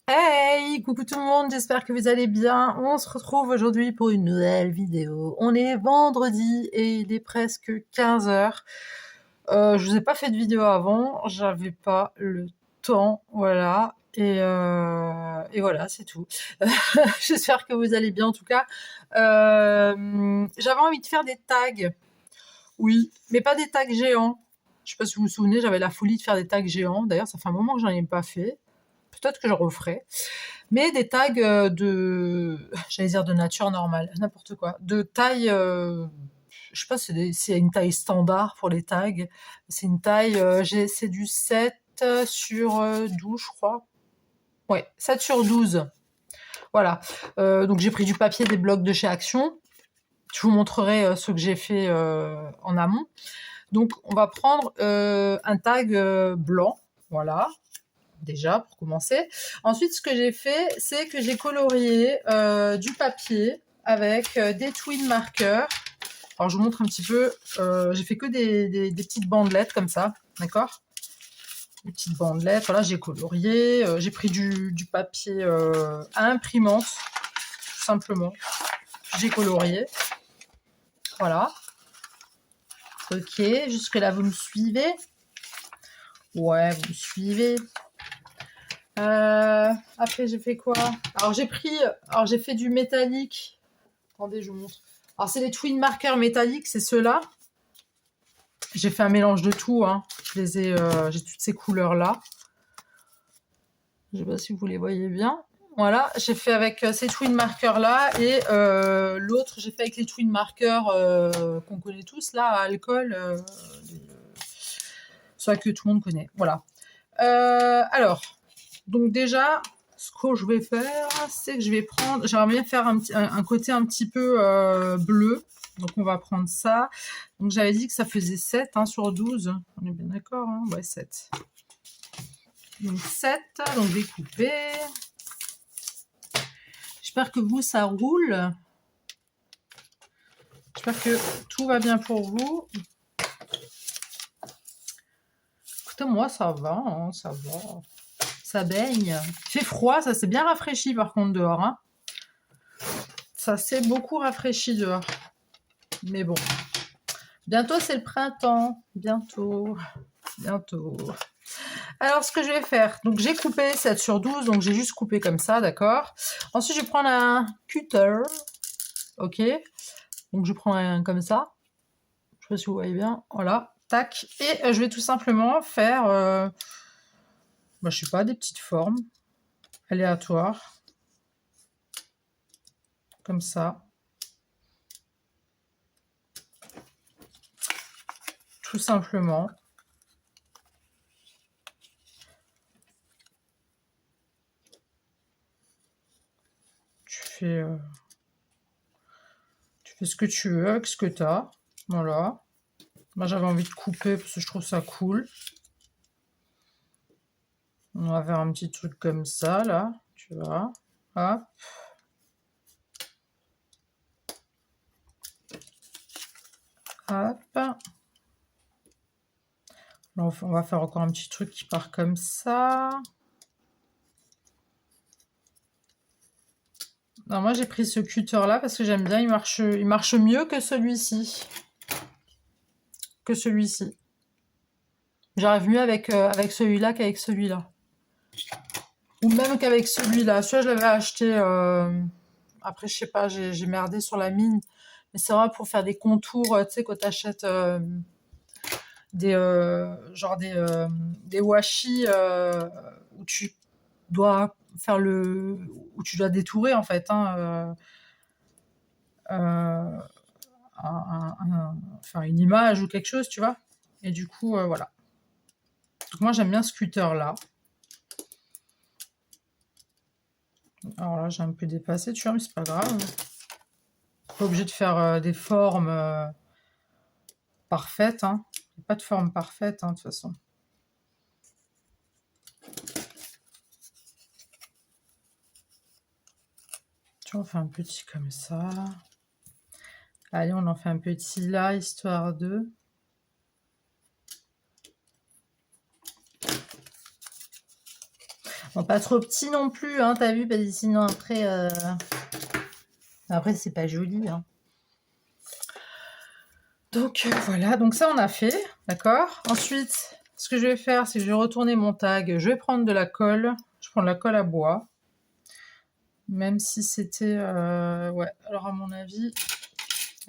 Hey, coucou tout le monde, j'espère que vous allez bien. On se retrouve aujourd'hui pour une nouvelle vidéo. On est vendredi et il est presque 15 heures. Je vous ai pas fait de vidéo avant, j'avais pas le temps, voilà. Et voilà, c'est tout. J'espère que vous allez bien en tout cas. J'avais envie de faire des tags, oui, mais pas des tags géants. Je sais pas si vous vous souvenez, j'avais la folie de faire des tags géants. D'ailleurs, ça fait un moment que j'en ai pas fait. Peut-être que je referai. Mais des tags j'allais dire de nature normale, n'importe quoi. De taille, je sais pas, c'est une taille standard pour les tags. C'est une taille, c'est du 7 sur 12, je crois. Ouais, 7 sur 12. Voilà. Donc j'ai pris du papier, des blocs de chez Action. Je vous montrerai ce que j'ai fait en amont. Donc on va prendre un tag blanc. Voilà, déjà pour commencer. Ensuite, ce que j'ai fait, c'est que j'ai colorié du papier avec des twin markers. Alors, je vous montre un petit peu. J'ai fait que des petites bandelettes comme ça, d'accord? Des petites bandelettes. Voilà, j'ai colorié. J'ai pris du papier à imprimante, tout simplement. J'ai colorié. Voilà. Ok, jusque-là, vous me suivez? Ouais, vous me suivez. Après, j'ai fait quoi? Alors j'ai fait du métallique. Attendez, je vous montre. Alors, c'est les twin markers métalliques, c'est ceux-là. J'ai fait un mélange de tout, hein. J'ai toutes ces couleurs-là. Je sais pas si vous les voyez bien. Voilà, j'ai fait avec ces twin markers-là et l'autre, j'ai fait avec les twin markers qu'on connaît tous, là, à alcool. Soit que tout le monde connaît. Voilà. Alors, donc déjà, ce que je vais faire, c'est que je vais prendre, j'aimerais bien faire un côté un petit peu bleu. Donc on va prendre ça. Donc j'avais dit que ça faisait 7 hein, sur 12. On est bien d'accord, hein? Ouais, 7. Donc 7, donc découpé. J'espère que vous, ça roule. J'espère que tout va bien pour vous. Écoutez, moi, ça va, hein, ça va. Ça baigne. Il fait froid, ça s'est bien rafraîchi par contre dehors. Hein. Ça s'est beaucoup rafraîchi dehors. Mais bon. Bientôt, c'est le printemps. Bientôt. Bientôt. Alors, ce que je vais faire, donc j'ai coupé 7 sur 12, donc j'ai juste coupé comme ça, d'accord. Ensuite, je vais prendre un cutter. Ok. Donc, je prends un comme ça. Je sais pas si vous voyez bien. Voilà. Tac. Et je vais tout simplement faire, je sais pas, des petites formes aléatoires. Comme ça. Tout simplement. Tu fais ce que tu veux avec ce que tu as. Voilà. Moi, j'avais envie de couper parce que je trouve ça cool. On va faire un petit truc comme ça, là. Tu vois. Hop. Hop. Là, on va faire encore un petit truc qui part comme ça. Alors moi, j'ai pris ce cutter-là parce que j'aime bien. Il marche mieux que celui-ci. J'arrive mieux avec celui-là qu'avec celui-là. Ou même qu'avec celui-là. Celui-là, je l'avais acheté... Après, je sais pas, j'ai merdé sur la mine. Mais c'est vrai pour faire des contours, tu sais, quand t'achètes des washi où tu dois faire où tu dois détourer en fait, hein, enfin une image ou quelque chose, tu vois. Et du coup, voilà. Donc moi j'aime bien ce cutter là. Alors là j'ai un peu dépassé, tu vois, mais c'est pas grave. Pas obligé de faire des formes parfaites, hein. Pas de forme parfaite, hein, de toute façon. Tu vois, on fait un petit comme ça. Allez, on en fait un petit là, histoire de... Bon, pas trop petit non plus, hein, t'as vu, parce que sinon après c'est pas joli. Hein. Donc voilà, donc ça on a fait, d'accord. Ensuite, ce que je vais faire, c'est que je vais retourner mon tag, je vais prendre de la colle, je prends de la colle à bois, même si c'était, ouais, alors à mon avis,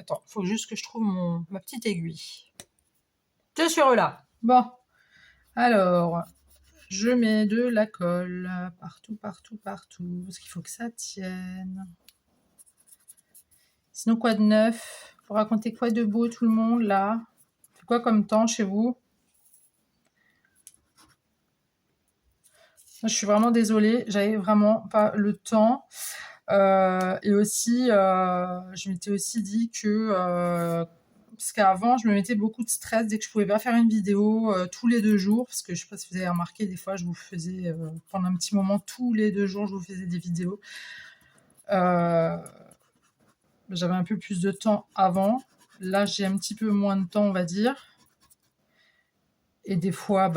attends, faut juste que je trouve ma petite aiguille. Je suis là. Bon, alors, je mets de la colle partout, partout, partout, parce qu'il faut que ça tienne. Sinon, quoi de neuf? Vous racontez quoi de beau, tout le monde, là? C'est quoi comme temps chez vous? Je suis vraiment désolée, j'avais vraiment pas le temps. Et aussi, je m'étais aussi dit que... parce qu'avant, je me mettais beaucoup de stress dès que je pouvais pas faire une vidéo tous les 2 jours, parce que je sais pas si vous avez remarqué, des fois, je vous faisais, pendant un petit moment, tous les 2 jours, je vous faisais des vidéos. J'avais un peu plus de temps avant. Là, j'ai un petit peu moins de temps, on va dire. Et des fois,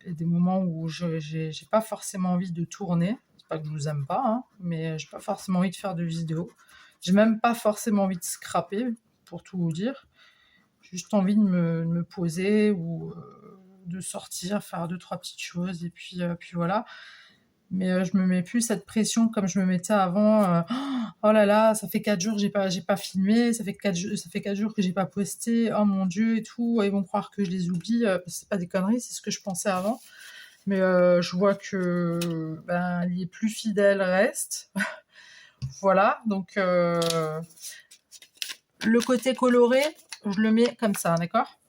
il y a des moments où j'ai pas forcément envie de tourner. C'est pas que je vous aime pas, hein, mais j'ai pas forcément envie de faire de vidéos. J'ai même pas forcément envie de scraper, pour tout vous dire. J'ai juste envie de me poser ou de sortir, faire 2-3 petites choses et puis voilà. Mais je me mets plus cette pression comme je me mettais avant. Oh là là, ça fait 4 jours que j'ai pas filmé, ça fait 4 jours que j'ai pas posté. Oh mon Dieu et tout, ils vont croire que je les oublie. C'est pas des conneries, c'est ce que je pensais avant. Mais je vois que les plus fidèles restent. Voilà, donc le côté coloré, je le mets comme ça, d'accord?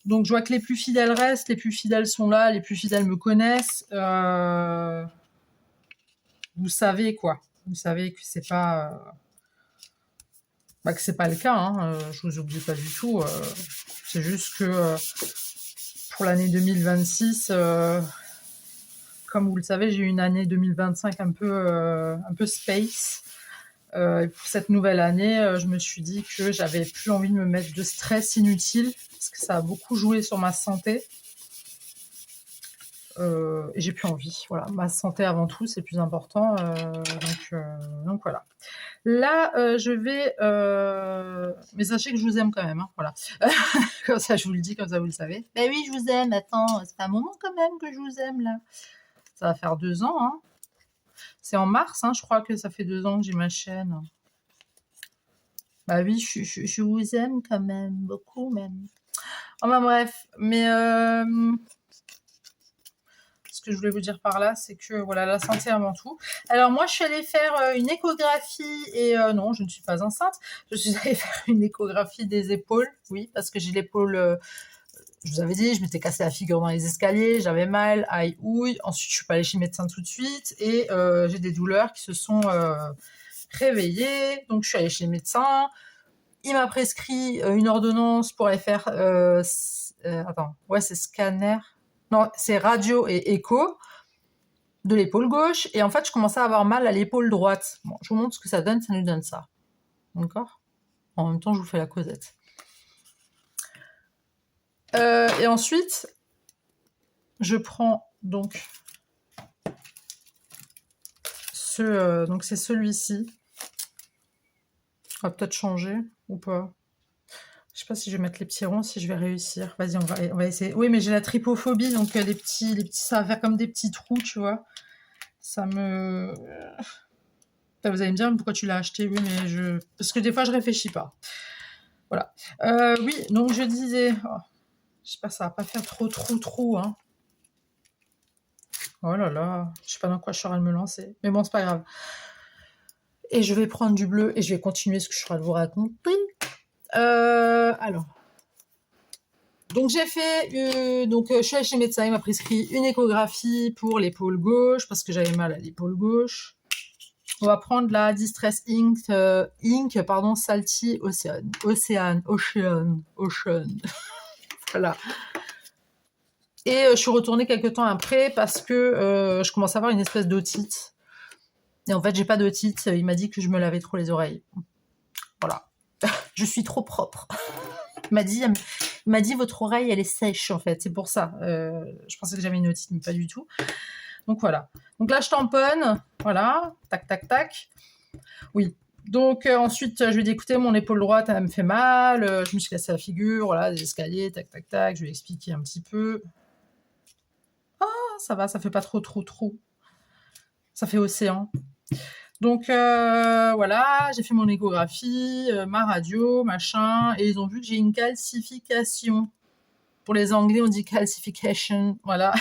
Donc je vois que les plus fidèles restent, les plus fidèles sont là, les plus fidèles me connaissent. Vous savez quoi. Vous savez que c'est pas... que c'est pas le cas, hein. Je vous oublie pas du tout. C'est juste que pour l'année 2026, comme vous le savez, j'ai eu une année 2025 un peu space. Et pour cette nouvelle année, je me suis dit que j'avais plus envie de me mettre de stress inutile, parce que ça a beaucoup joué sur ma santé. Et j'ai plus envie. Voilà, ma santé avant tout, c'est plus important. Donc voilà. Là, je vais... Mais sachez que je vous aime quand même. Hein, voilà. Comme ça, je vous le dis, comme ça, vous le savez. Ben oui, je vous aime. Attends, c'est un moment quand même que je vous aime, là. Ça va faire 2 ans. Hein. C'est en mars, hein, je crois que ça fait 2 ans que j'ai ma chaîne. Bah oui, je vous aime quand même. Beaucoup, même. Enfin, bref. Mais... ce que je voulais vous dire par là, c'est que voilà, la santé avant tout. Alors moi, je suis allée faire une échographie et non, je ne suis pas enceinte. Je suis allée faire une échographie des épaules, oui, parce que j'ai l'épaule. Je vous avais dit, je m'étais cassé la figure dans les escaliers, j'avais mal, aïe, ouille. Ensuite, je suis pas allée chez le médecin tout de suite et j'ai des douleurs qui se sont réveillées. Donc, je suis allée chez le médecin. Il m'a prescrit une ordonnance pour aller faire. Attends, ouais, c'est scanner. Non, c'est radio et écho de l'épaule gauche. Et en fait, je commençais à avoir mal à l'épaule droite. Bon, je vous montre ce que ça nous donne ça. D'accord? En même temps, je vous fais la causette. Et ensuite, je prends donc donc c'est celui-ci. On va peut-être changer ou pas. Je sais pas si je vais mettre les petits ronds, si je vais réussir. Vas-y, on va essayer. Oui, mais j'ai la trypophobie, donc les petits, ça va faire comme des petits trous, tu vois. Ça me... Vous allez me dire pourquoi tu l'as acheté, oui, mais parce que des fois, je réfléchis pas. Voilà. Oui, donc je disais... Oh, j'espère que ça va pas faire trop, hein. Oh là là, je sais pas dans quoi je serai de me lancer. Mais bon, c'est pas grave. Et je vais prendre du bleu et je vais continuer ce que je serai de vous raconter. Alors... Donc j'ai fait, je suis allée chez le médecin, il m'a prescrit une échographie pour l'épaule gauche parce que j'avais mal à l'épaule gauche. On va prendre la Distress Ink, Salty Ocean. Voilà. Et je suis retournée quelques temps après parce que je commence à avoir une espèce d'otite. Et en fait, j'ai pas d'otite. Il m'a dit que je me lavais trop les oreilles. Voilà. Je suis trop propre. Il m'a dit votre oreille elle est sèche en fait, c'est pour ça. Je pensais que j'avais une otite mais pas du tout. Donc voilà. Donc là, je tamponne. Voilà. Tac, tac, tac. Oui. Donc ensuite, je lui ai dit, écoutez, mon épaule droite, elle me fait mal. Je me suis cassé la figure. Voilà, des escaliers. Tac, tac, tac. Je lui ai expliqué un petit peu. Ah, ça va, ça fait pas trop. Ça fait océan. Donc voilà, j'ai fait mon échographie, ma radio, machin, et ils ont vu que j'ai une calcification. Pour les Anglais, on dit calcification. Voilà.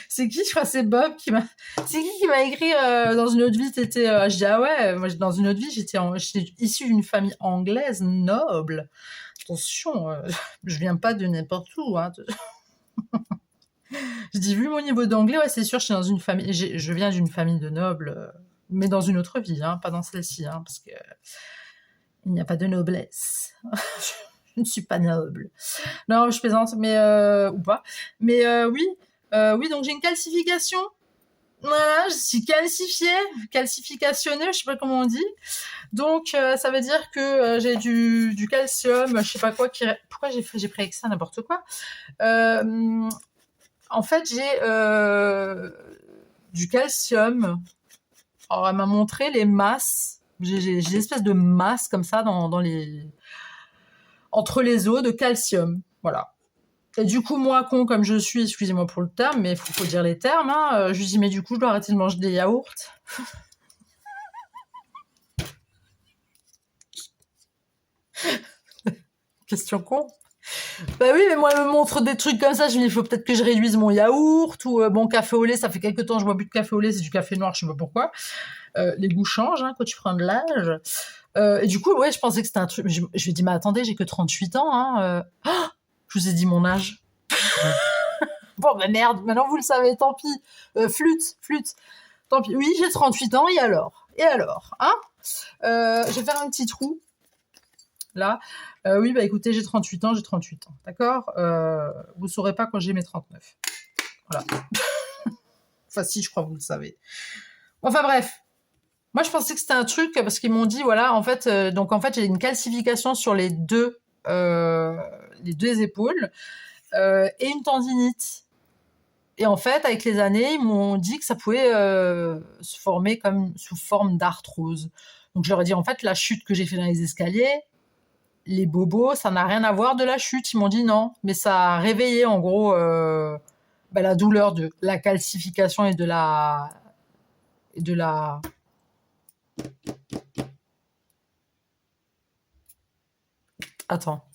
C'est qui? Je crois que c'est Bob qui m'a. C'est qui m'a écrit dans une autre vie, t'étais. Je dis ah ouais, moi dans une autre vie, j'étais issue d'une famille anglaise noble. Attention, je viens pas de n'importe où. Hein. Je dis vu mon niveau d'anglais, ouais, c'est sûr, je suis dans une famille. Je viens d'une famille de nobles, mais dans une autre vie, hein, pas dans celle-ci, hein, parce que il n'y a pas de noblesse. Je ne suis pas noble. Non, je plaisante, mais ou pas. Mais oui, oui, donc j'ai une calcification. Voilà, je suis calcificationnée, je sais pas comment on dit. Donc ça veut dire que j'ai du calcium, je sais pas quoi. Pourquoi j'ai pris avec ça n'importe quoi. En fait, j'ai du calcium. Alors elle m'a montré les masses. J'ai des espèces de masses comme ça dans les entre les os de calcium. Voilà. Et du coup, moi, con comme je suis, excusez-moi pour le terme, mais il faut dire les termes, hein, je lui dis, mais du coup, je dois arrêter de manger des yaourts. Question con. Bah oui, mais moi, elle me montre des trucs comme ça, je me dis, il faut peut-être que je réduise mon yaourt, ou bon, café au lait, ça fait quelques temps que je bois plus de café au lait, c'est du café noir, je sais pas pourquoi. Les goûts changent hein, quand tu prends de l'âge. Et du coup, ouais, je pensais que c'était un truc. Je lui ai dit, mais attendez, j'ai que 38 ans. Hein, je vous ai dit mon âge. Bon, bah merde, maintenant vous le savez, tant pis. Flûte. Tant pis. Oui, j'ai 38 ans, et alors? Hein je vais faire un petit trou, là. Oui, bah écoutez, j'ai 38 ans, d'accord. Vous saurez pas quand j'ai mes 39. Voilà. Enfin, si, je crois que vous le savez. Enfin, bref. Moi, je pensais que c'était un truc, parce qu'ils m'ont dit, voilà, en fait, donc en fait, j'ai une calcification sur les deux épaules, et une tendinite. Et en fait, avec les années, ils m'ont dit que ça pouvait se former comme sous forme d'arthrose. Donc je leur ai dit, en fait, la chute que j'ai fait dans les escaliers, les bobos, ça n'a rien à voir de la chute. Ils m'ont dit non, mais ça a réveillé en gros la douleur de la calcification et de la... Attends.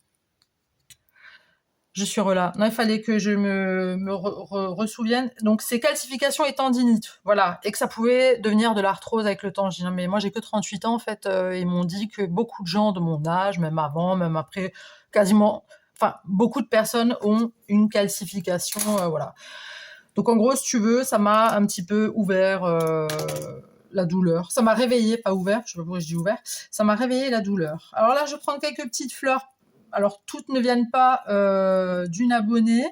Je suis relâ. Non, il fallait que je me ressouvienne. Donc, c'est calcification et tendinite. Voilà. Et que ça pouvait devenir de l'arthrose avec le temps. Je dis, non, mais moi, j'ai que 38 ans, en fait. Ils m'ont dit que beaucoup de gens de mon âge, même avant, même après, quasiment, enfin, beaucoup de personnes ont une calcification, voilà. Donc, en gros, si tu veux, ça m'a un petit peu ouvert la douleur. Ça m'a réveillé, pas ouvert, je sais pas pourquoi je dis ouvert. Ça m'a réveillé la douleur. Alors là, je vais prendre quelques petites fleurs. Alors, toutes ne viennent pas d'une abonnée.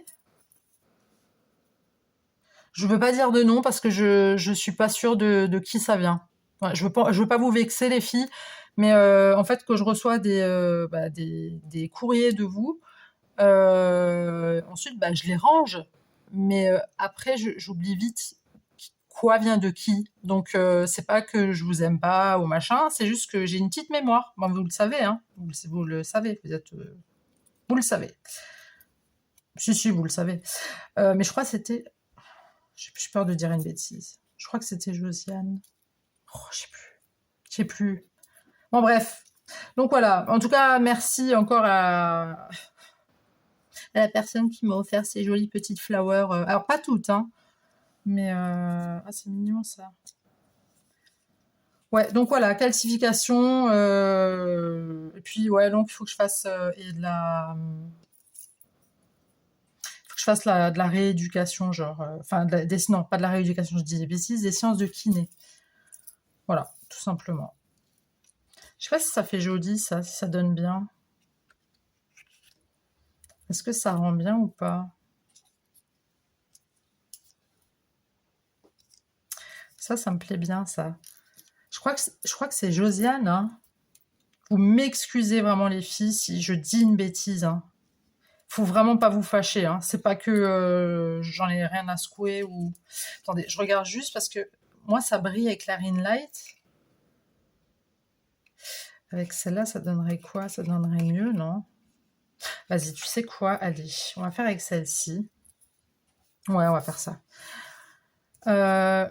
Je veux pas dire de nom parce que je suis pas sûre de qui ça vient. Ouais, je veux pas vous vexer les filles, mais en fait que je reçois des courriers de vous, ensuite je les range, mais après j'oublie vite quoi vient de qui. Donc c'est pas que je vous aime pas ou machin, c'est juste que j'ai une petite mémoire. Bon, vous le savez, hein, vous le savez, vous le savez. Si, vous le savez. Mais je crois que c'était... J'ai peur de dire une bêtise. Je crois que c'était Josiane. Oh, je sais plus. Bon, bref. Donc voilà. En tout cas, merci encore à la personne qui m'a offert ces jolies petites flowers. Alors, pas toutes, hein. Mais... Ah, c'est mignon, ça. Ouais, donc voilà, calcification. Et puis, ouais, donc il faut que je fasse et de la... je fasse de la rééducation, genre, enfin, non, pas de la rééducation, je dis des bêtises, des séances de kiné. Voilà, tout simplement. Je sais pas si ça fait joli, ça, si ça donne bien. Est-ce que ça rend bien ou pas? Ça me plaît bien, ça. Je crois que c'est Josiane, hein. Vous m'excusez vraiment, les filles, si je dis une bêtise, hein. Faut vraiment pas vous fâcher, hein. C'est pas que j'en ai rien à secouer ou... Attendez, je regarde juste parce que moi, ça brille avec la Ring Light. Avec celle-là, ça donnerait quoi? Ça donnerait mieux, non? Vas-y, tu sais quoi? Allez, on va faire avec celle-ci. Ouais, on va faire ça.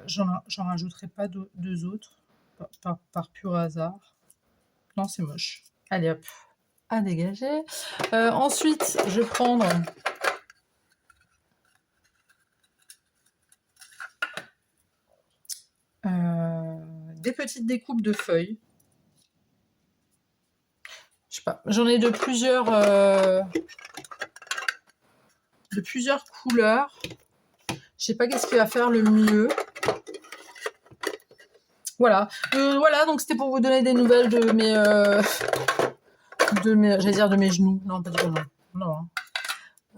J'en rajouterai pas deux autres par pur hasard. Non, c'est moche. Allez hop, à dégager. Ensuite, je vais prendre des petites découpes de feuilles. Je sais pas, j'en ai de plusieurs couleurs. Je sais pas qu'est-ce qui va faire le mieux. Voilà, voilà, donc c'était pour vous donner des nouvelles de mes, j'allais dire de mes genoux. Non, pas du tout, non. Non,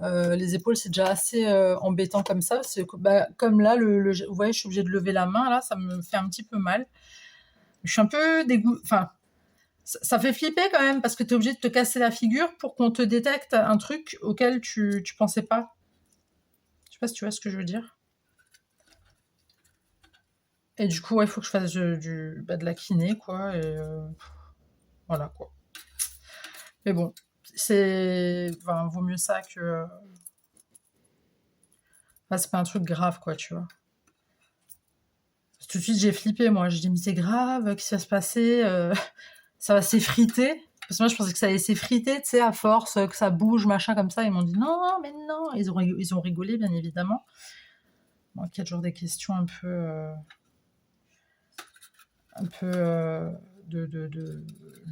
hein. Les épaules, c'est déjà assez embêtant comme ça. Bah, comme là, vous voyez, je suis obligée de lever la main. Là, ça me fait un petit peu mal. Je suis un peu dégoûtée. Enfin, ça fait flipper quand même parce que tu es obligé de te casser la figure pour qu'on te détecte un truc auquel tu pensais pas. Je sais pas si tu vois ce que je veux dire. Et du coup, il faut que je fasse de la kiné, quoi. Et voilà, quoi. Mais bon, vaut mieux ça que... c'est pas un truc grave, quoi, tu vois. Tout de suite, j'ai flippé, moi. Je dis, mais c'est grave, qu'est-ce qui va se passer? Ça va s'effriter. Parce que moi, je pensais que ça allait s'effriter, tu sais, à force, que ça bouge, machin, comme ça. Ils m'ont dit, non, mais non. Ils ont rigolé, bien évidemment. Bon, il y a toujours des questions un peu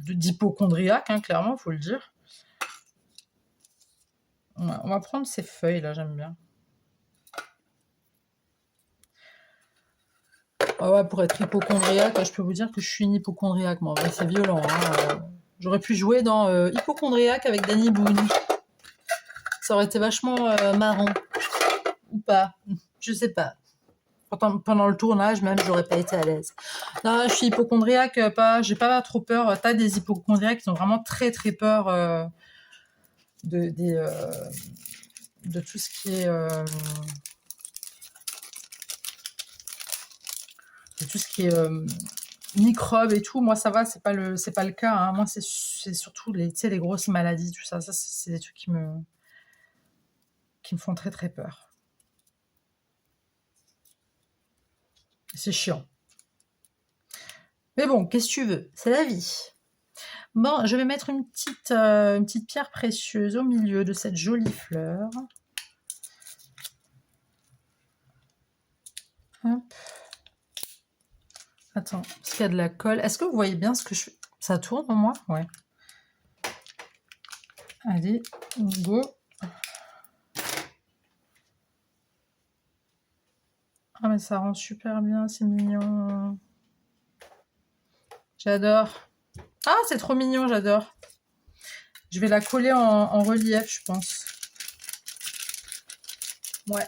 d'hypochondriaque, hein, clairement, faut le dire. On va prendre ces feuilles, là, j'aime bien. Ouais, pour être hypochondriaque, je peux vous dire que je suis une hypochondriaque, moi. Ouais, c'est violent, hein. J'aurais pu jouer dans Hypochondriaque avec Danny Boone. Ça aurait été vachement marrant. Ou pas. Je sais pas. Pendant le tournage, même, j'aurais pas été à l'aise. Non, je suis hypochondriaque, j'ai pas trop peur. T'as des hypochondriaques qui ont vraiment très très peur de tout ce qui est... de tout ce qui est microbes et tout. Moi, ça va, c'est pas le cas, hein. Moi, c'est surtout les grosses maladies, tout ça. Ça, c'est des trucs qui me font très très peur. C'est chiant. Mais bon, qu'est-ce que tu veux? C'est la vie. Bon, je vais mettre une petite pierre précieuse au milieu de cette jolie fleur. Hop. Attends, parce qu'il y a de la colle. Est-ce que vous voyez bien ce que je fais? Ça tourne en moi? Ouais. Allez, go. Ah, mais ça rend super bien, c'est mignon. J'adore. Ah, c'est trop mignon, j'adore. Je vais la coller en relief, je pense. Ouais.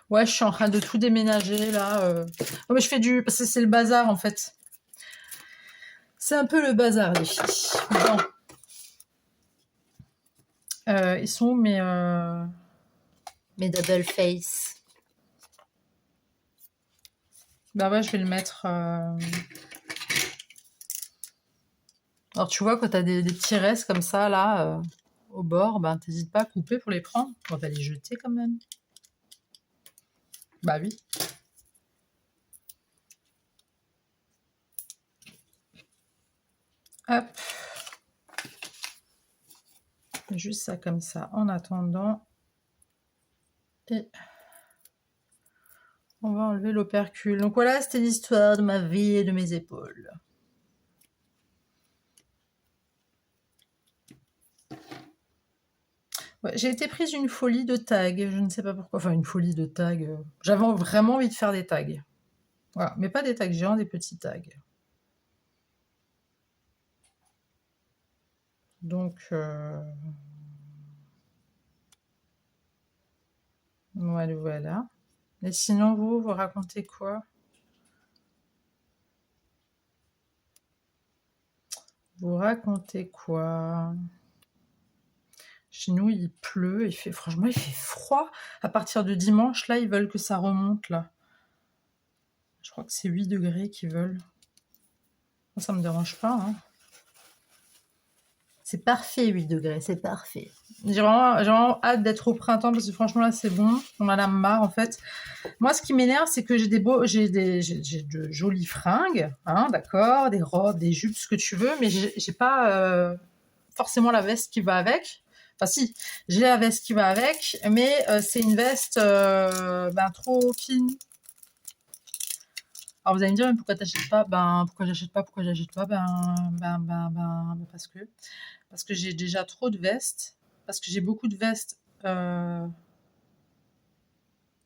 Ouais, je suis en train de tout déménager, là. Non, mais je fais parce que c'est le bazar, en fait. C'est un peu le bazar, les filles. Bon. Ils sont où mes double face? Bah ouais, je vais le mettre... Alors, tu vois, quand t'as des petits restes comme ça, là, au bord, ben, t'hésites pas à couper pour les prendre. On va les jeter, quand même. Bah oui. Hop. Juste ça comme ça, en attendant. Et on va enlever l'opercule. Donc voilà, c'était l'histoire de ma vie et de mes épaules. Ouais, j'ai été prise une folie de tag, je ne sais pas pourquoi. Enfin, une folie de tag. J'avais vraiment envie de faire des tags. Voilà, mais pas des tags géants, des petits tags. Donc, voilà. Et sinon, vous racontez quoi? Vous racontez quoi? Chez nous, il pleut, franchement, il fait froid. À partir de dimanche, là, ils veulent que ça remonte, là. Je crois que c'est 8 degrés qu'ils veulent. Ça me dérange pas, hein. C'est parfait, 8 degrés, c'est parfait. J'ai vraiment hâte d'être au printemps parce que franchement, là, c'est bon. On en a marre, en fait. Moi, ce qui m'énerve, c'est que j'ai de jolies fringues, hein, d'accord, des robes, des jupes, ce que tu veux, mais j'ai pas forcément la veste qui va avec. Enfin, si, j'ai la veste qui va avec, mais c'est une veste trop fine. Alors vous allez me dire, mais pourquoi t'achètes pas? Pourquoi j'achète pas? Parce que j'ai déjà trop de vestes. Parce que j'ai beaucoup de vestes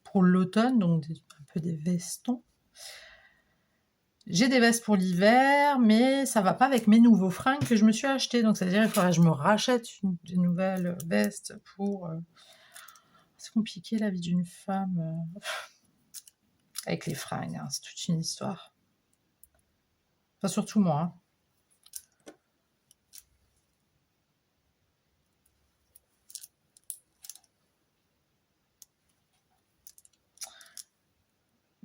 pour l'automne, donc un peu des vestons. J'ai des vestes pour l'hiver, mais ça va pas avec mes nouveaux fringues que je me suis acheté. Donc c'est-à-dire il faudrait que je me rachète des nouvelles vestes pour... C'est compliqué la vie d'une femme avec les fringues, hein, c'est toute une histoire. Enfin surtout moi. Hein.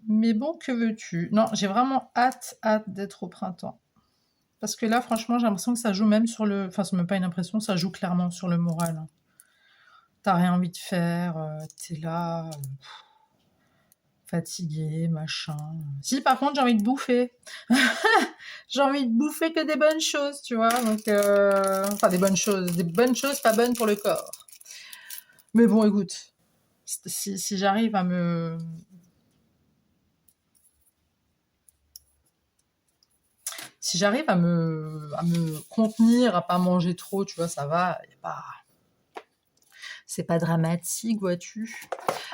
Mais bon, que veux-tu? Non, j'ai vraiment hâte d'être au printemps. Parce que là, franchement, j'ai l'impression que ça joue même sur le... Enfin, c'est même pas une impression, ça joue clairement sur le moral. T'as rien envie de faire, t'es là, fatigué, machin. Si, par contre, j'ai envie de bouffer. J'ai envie de bouffer que des bonnes choses, tu vois. Donc, enfin, des bonnes choses pas bonnes pour le corps. Mais bon, écoute, si j'arrive à me... Si j'arrive à me contenir, à pas manger trop, tu vois, ça va, y a pas... C'est pas dramatique, vois-tu.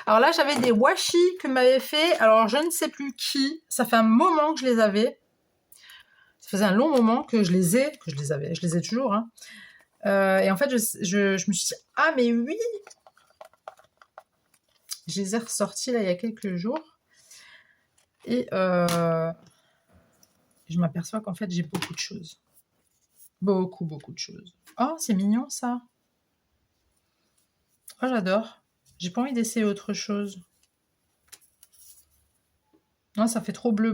Alors là, j'avais des washi que m'avait fait, alors je ne sais plus qui, ça fait un moment que je les avais. Ça faisait un long moment que je les avais, je les ai toujours. Hein. Et en fait, je me suis dit, ah mais oui, je les ai ressortis là il y a quelques jours. Et je m'aperçois qu'en fait, j'ai beaucoup de choses. Beaucoup de choses. Oh, c'est mignon ça. Oh, j'adore. J'ai pas envie d'essayer autre chose. Non, ça fait trop bleu.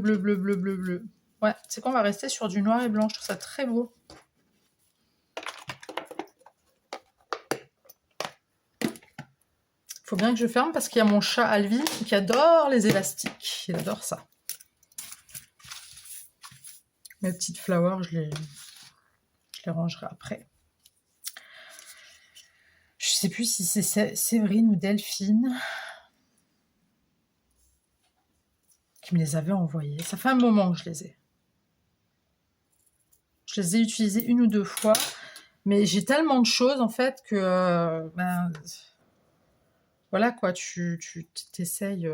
Ouais, c'est qu'on va rester sur du noir et blanc. Je trouve ça très beau. Faut bien que je ferme parce qu'il y a mon chat Alvin qui adore les élastiques. Il adore ça. Mes petites flowers, je les rangerai après. Je sais plus si c'est Séverine ou Delphine qui me les avait envoyés. Ça fait un moment que je les ai. Je les ai utilisés 1 ou 2 fois. Mais j'ai tellement de choses en fait que... voilà quoi, tu t'essayes...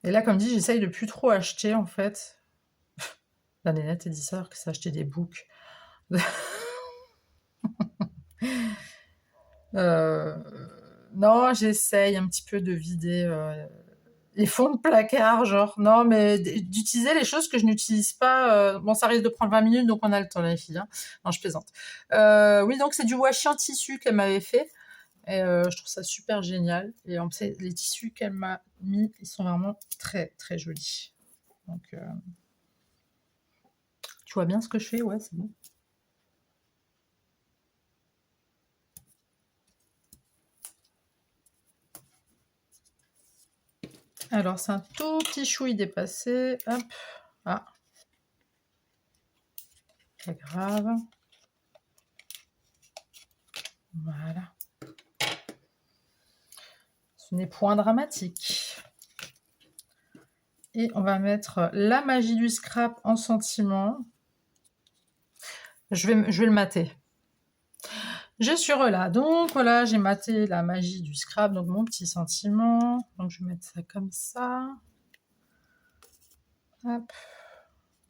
Et là, comme dit, j'essaye de plus trop acheter en fait. La nénette a dit ça alors que ça achetait des books. Non, j'essaye un petit peu de vider les fonds de placard, genre. Non, mais d'utiliser les choses que je n'utilise pas. Bon, ça risque de prendre 20 minutes, donc on a le temps, les filles. Hein. Non, je plaisante. Oui, donc c'est du washi en tissu qu'elle m'avait fait. Et je trouve ça super génial. Et en plus, les tissus qu'elle m'a mis, ils sont vraiment très, très jolis. Donc, tu vois bien ce que je fais? Ouais, c'est bon. Alors, c'est un tout petit chouille dépassé. Hop. Ah. Pas grave. Voilà. Ce n'est point dramatique. Et on va mettre la magie du scrap en sentiment. Je vais le mater. Je suis là. Donc voilà, j'ai maté la magie du scrap, donc mon petit sentiment. Donc je vais mettre ça comme ça. Hop.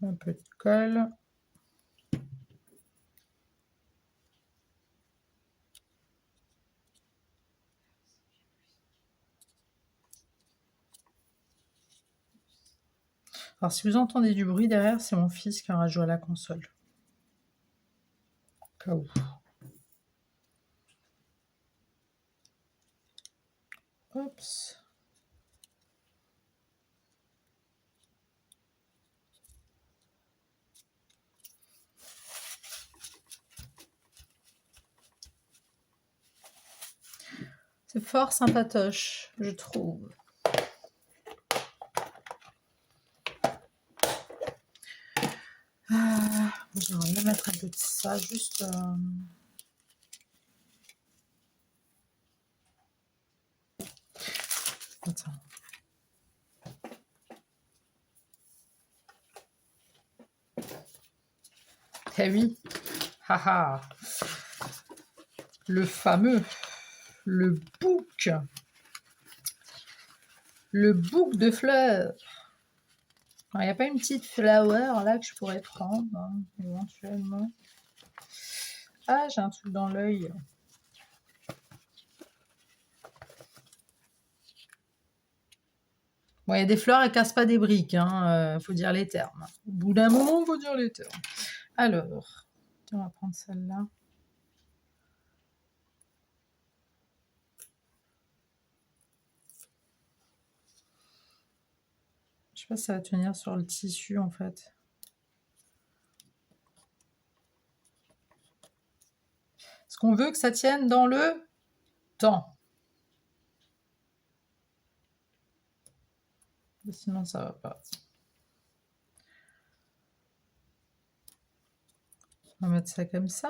Un peu de colle. Alors, si vous entendez du bruit derrière, c'est mon fils qui aura joué à la console. Au cas où. Oups. C'est fort sympatoche, je trouve. Je vais mettre un peu de ça, juste... Attends. Eh oui, haha. Le fameux, le bouc de fleurs. Il n'y a pas une petite flower là que je pourrais prendre, hein, éventuellement. Ah, j'ai un truc dans l'œil. Bon, il y a des fleurs, elles cassent pas des briques, hein, faut dire les termes. Au bout d'un moment, faut dire les termes. Alors, on va prendre celle-là. Je sais pas si ça va tenir sur le tissu en fait. Est-ce qu'on veut que ça tienne dans le temps? Sinon, ça va pas. On va mettre ça comme ça.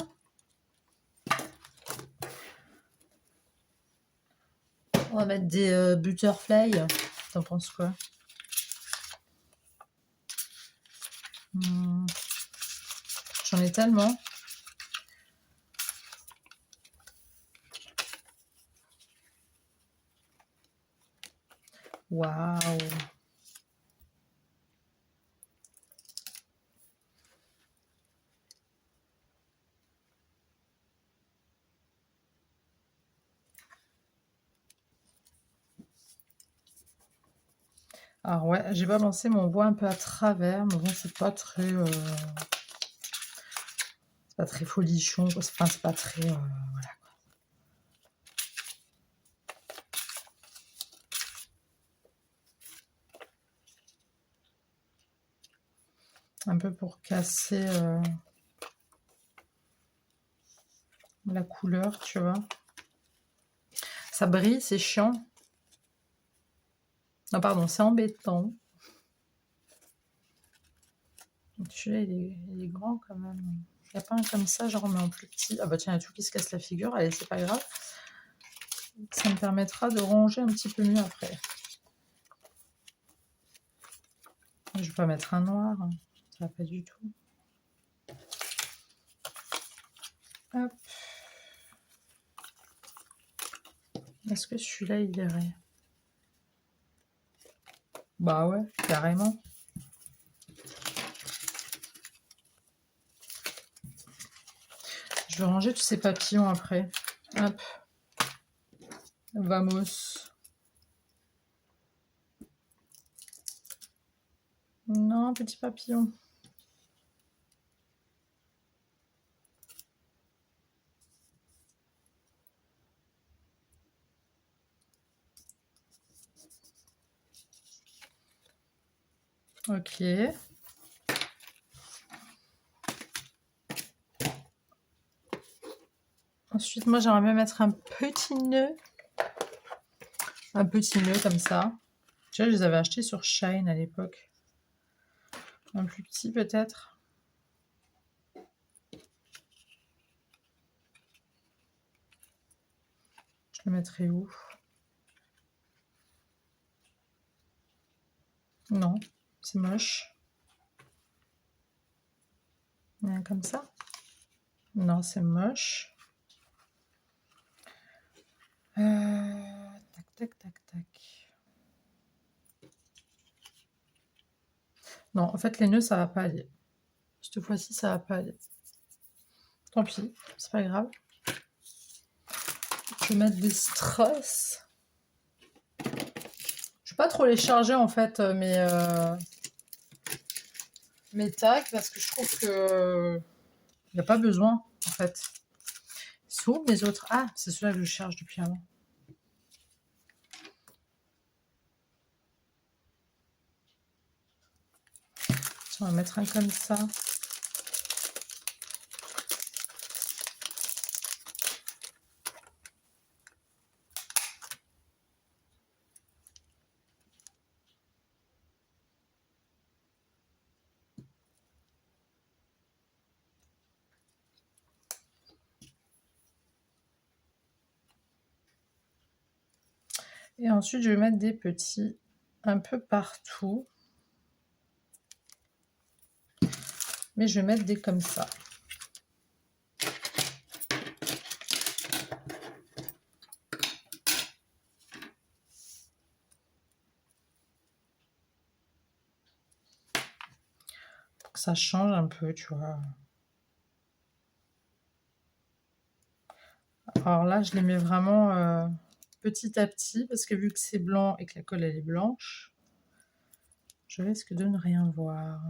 On va mettre des butterfly. T'en penses quoi? J'en ai tellement. Waouh! Alors ouais, j'ai pas pensé, mais on voit un peu à travers, mais bon, c'est pas très folichon, quoi. Enfin, c'est pas très voilà. Un peu pour casser la couleur, tu vois. Ça brille, c'est chiant. Non, pardon, c'est embêtant. Celui-là, il est grand quand même. Il n'y a pas un comme ça, genre mais en plus petit. Ah bah tiens, il y a tout qui se casse la figure. Allez, c'est pas grave. Ça me permettra de ranger un petit peu mieux après. Je vais pas mettre un noir. Ça va pas du tout. Hop. Est-ce que celui-là, il irait? Bah ouais, carrément. Je vais ranger tous ces papillons après. Hop. Vamos. Non, petit papillon. Ok. Ensuite, moi, j'aimerais bien mettre un petit nœud. Un petit nœud comme ça. Tu vois, je les avais achetés sur Shine à l'époque. Un plus petit peut-être. Je le mettrai où? Non, c'est moche. Comme ça? Non, c'est moche. Tac, tac, tac, tac. Non, en fait, les nœuds, ça va pas aller. Cette fois-ci, ça va pas aller. Tant pis, c'est pas grave. Je vais mettre des strass. Je vais pas trop les charger, en fait, mais mes tags parce que je trouve que il n'y a pas besoin, en fait. Ils sont où mes autres? Ah, c'est ceux-là que je cherche depuis avant. On va mettre un comme ça. Et ensuite, je vais mettre des petits un peu partout. Mais je vais mettre des comme ça. Pour que ça change un peu, tu vois. Alors là, je les mets vraiment petit à petit parce que vu que c'est blanc et que la colle elle est blanche, je risque de ne rien voir.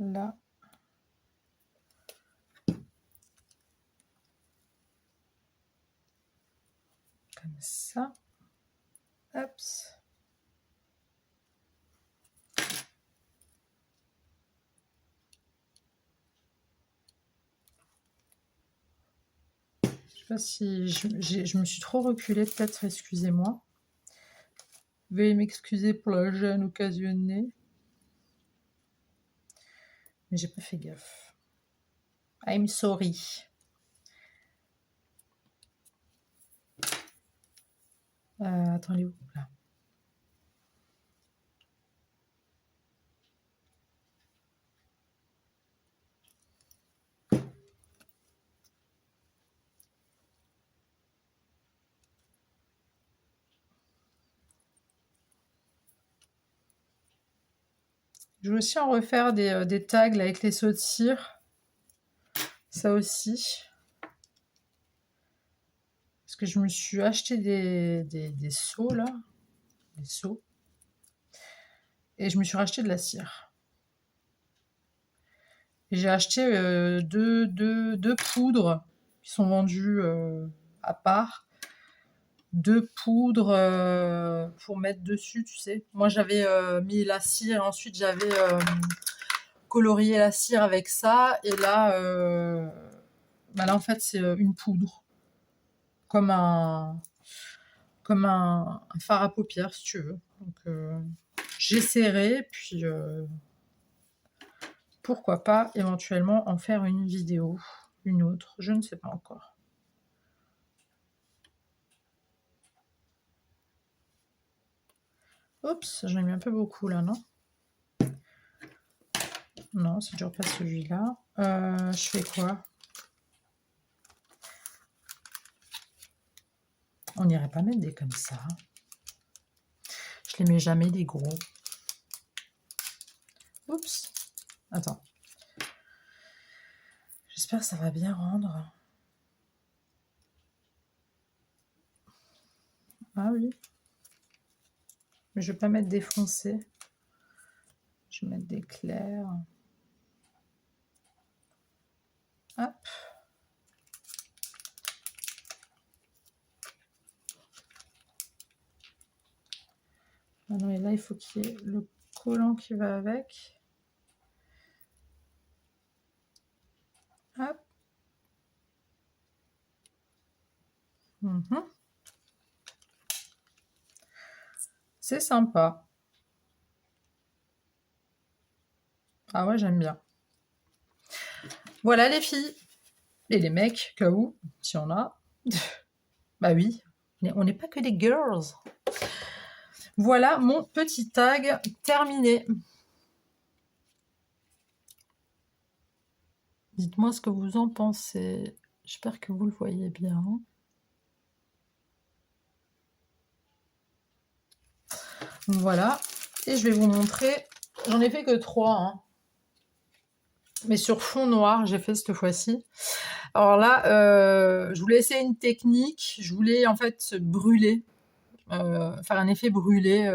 Là. Comme ça. Hop. Je sais pas si je me suis trop reculée, peut-être, excusez-moi. Veuillez m'excuser pour la gêne occasionnée. Mais j'ai pas fait gaffe. I'm sorry. Attendez, où là? Je vais aussi en refaire des tags là, avec les sauts de cire. Ça aussi. Parce que je me suis acheté des seaux là. Des seaux. Et je me suis racheté de la cire. Et j'ai acheté deux poudres qui sont vendues à part. Deux poudres pour mettre dessus, tu sais. Moi, j'avais mis la cire et ensuite j'avais colorié la cire avec ça. Et là, bah là en fait, c'est une poudre. Comme un fard à paupières, si tu veux. Donc, j'essaierai, puis pourquoi pas éventuellement en faire une vidéo, une autre, je ne sais pas encore. Oups, j'en ai mis un peu beaucoup là, non? Non, c'est toujours pas celui-là. Je fais quoi? On n'irait pas mettre des comme ça. Je les mets jamais des gros. Oups. Attends. J'espère que ça va bien rendre. Ah oui. Mais je vais pas mettre des foncés. Je vais mettre des clairs. Hop. Ah non, et là, il faut qu'il y ait le collant qui va avec. Hop. Mhm. C'est sympa. Ah ouais, j'aime bien. Voilà les filles. Et les mecs, cas où, si on a. Bah oui, on n'est pas que des girls. Voilà mon petit tag terminé. Dites-moi ce que vous en pensez. J'espère que vous le voyez bien. Voilà. Et je vais vous montrer. J'en ai fait que 3. Hein. mais sur fond noir, j'ai fait cette fois-ci. Alors là, je voulais essayer une technique, je voulais en fait brûler, faire un effet brûlé,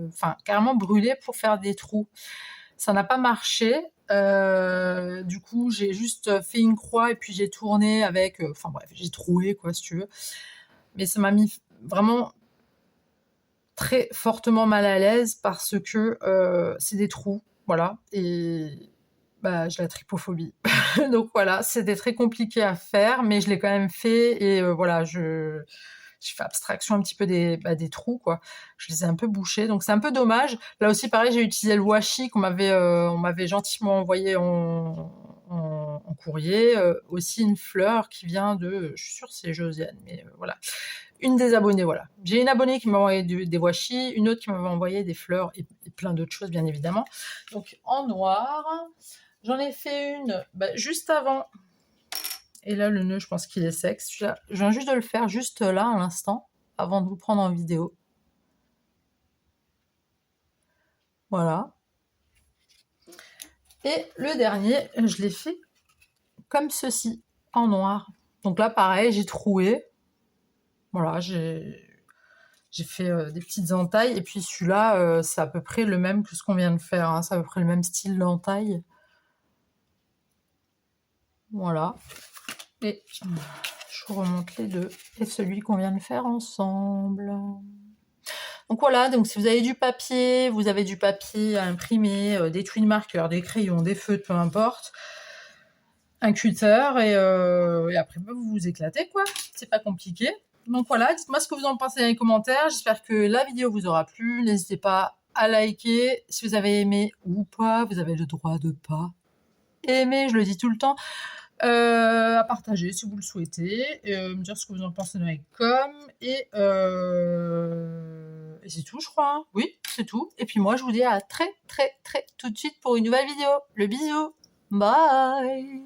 enfin carrément brûler pour faire des trous. Ça n'a pas marché, du coup j'ai juste fait une croix et puis j'ai tourné avec, enfin bref, j'ai troué quoi si tu veux. Mais ça m'a mis vraiment très fortement mal à l'aise parce que c'est des trous, voilà, et bah, j'ai la trypophobie. Donc voilà, c'était très compliqué à faire, mais je l'ai quand même fait et voilà, je fais abstraction un petit peu des trous, quoi. Je les ai un peu bouchés, donc c'est un peu dommage. Là aussi, pareil, j'ai utilisé le washi on m'avait gentiment envoyé en courrier. Aussi une fleur qui vient de, je suis sûre que c'est Josiane, mais voilà. Une des abonnées, voilà. J'ai une abonnée qui m'a envoyé des washi, une autre qui m'avait envoyé des fleurs et plein d'autres choses, bien évidemment. Donc en noir, j'en ai fait une juste avant. Et là, le nœud, je pense qu'il est sec. Je viens juste de le faire juste là, à l'instant, avant de vous prendre en vidéo. Voilà. Et le dernier, je l'ai fait comme ceci, en noir. Donc là, pareil, j'ai troué. Voilà, j'ai fait des petites entailles. Et puis celui-là, c'est à peu près le même que ce qu'on vient de faire, hein. C'est à peu près le même style d'entaille. Voilà. Et je vous remonte les deux. Et celui qu'on vient de faire ensemble. Donc voilà, donc si vous avez du papier à imprimer, des twin markers, des crayons, des feutres, peu importe, un cutter, et après vous vous éclatez, quoi. C'est pas compliqué. Donc voilà, dites-moi ce que vous en pensez dans les commentaires. J'espère que la vidéo vous aura plu. N'hésitez pas à liker si vous avez aimé ou pas. Vous avez le droit de pas aimer, je le dis tout le temps. À partager si vous le souhaitez, me dire ce que vous en pensez dans les coms, et c'est tout, je crois, hein. Oui, c'est tout. Et puis moi, je vous dis à très tout de suite pour une nouvelle vidéo. Le bisou, bye.